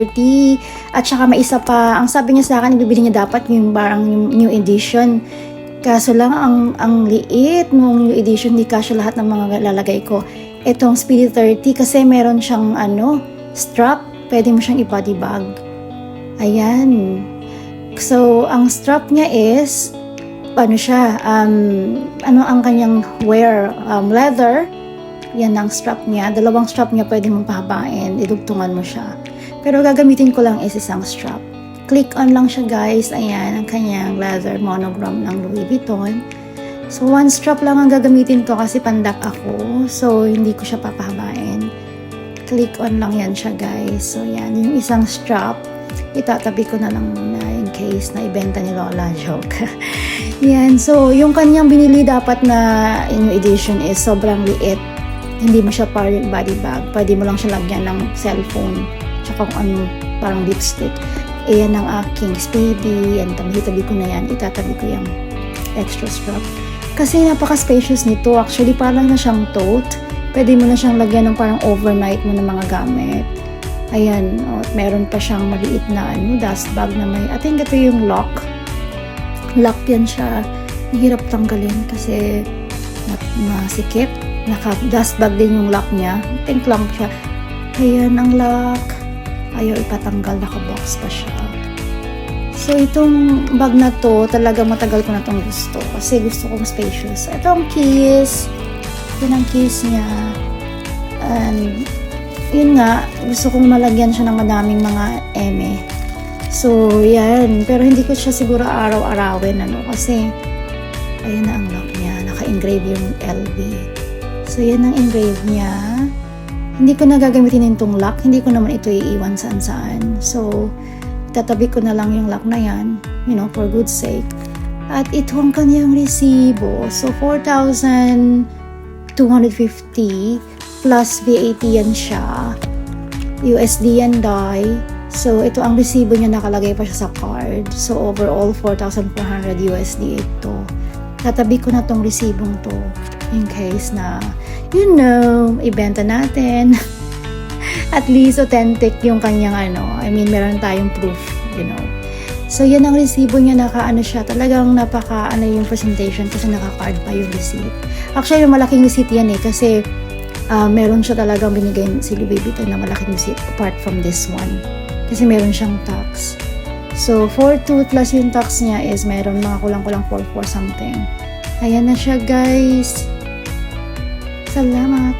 30. At saka may isa pa, ang sabi niya sa akin, ibibili niya dapat yung parang yung new edition. Kaso lang, ang liit nung new edition, di kasya lahat ng mga lalagay ko. Itong Speedy 30 kasi meron siyang strap, pwede mo siyang i-body bag. Ayan. So, ang strap niya is, ano ang kanyang wear? Leather. Yan ang strap niya. Dalawang strap niya pwede mong pahabain. Idugtungan mo siya. Pero gagamitin ko lang is isang strap. Click on lang siya guys. Ayan, ang kanyang leather monogram ng Louis Vuitton. So, one strap lang ang gagamitin ko kasi pandak ako. So, hindi ko siya papahabain. Click on lang yan siya guys. So, yan. Yung isang strap, itatabi ko na lang muna in case na ibenta ni Lola. Joke. Yan. So, yung kanyang binili dapat na new edition is sobrang liit. Hindi mo siya body bag. Pwede mo lang siya lagyan ng cellphone. Tsaka kung parang lipstick. Ayan ang aking Speedy. Yan, tabi-tabi ko na yan. Itatabi ko yung extra strap. Kasi napaka-spacious nito. Actually, parang na siyang tote. Pwede mo na siyang lagyan ng parang overnight mo ng mga gamit. Ayan. Meron pa siyang maliit na dust bag na may, I think ito yung lock. Lock yan siya. Mahirap tanggalin kasi masikip. Naka-dust bag din yung lock niya. I think lang siya. Ayan ang lock. Ayaw ipatanggal, naka-box pa siya. So, itong bag na to, talaga matagal ko na itong gusto. Kasi gusto kong spacious. Ito ang keys. Yun ang keys niya. And, yun nga, gusto kong malagyan siya ng madaming mga eme. So, yan. Pero hindi ko siya siguro araw-arawin, kasi, ayun na ang lock niya. Naka-engrave yung LV. So, yan ang engrave niya. Hindi ko na gagamitin itong lock. Hindi ko naman ito iiwan saan-saan. So, tatabi ko na lang yung lock na yan, for good sake. At ito ang kanyang resibo. So, 4,250 plus VAT yan siya. USD yan, die. So, ito ang resibo niya, nakalagay pa siya sa card. So, overall, 4,400 USD ito. Tatabi ko na tong resibong to in case na, ibenta natin. At least authentic yung kanyang meron tayong proof, So, yan ang resibo niya, siya. Talagang yung presentation kasi naka-card pa yung receipt. Actually, malaking receipt yan kasi meron siya talagang binigay si Louis Vuitton na malaking receipt apart from this one. Kasi meron siyang tax. So, 4,200 plus yung tax niya is meron mga kulang-kulang 4,400 something. Ayan na siya, guys. Salamat.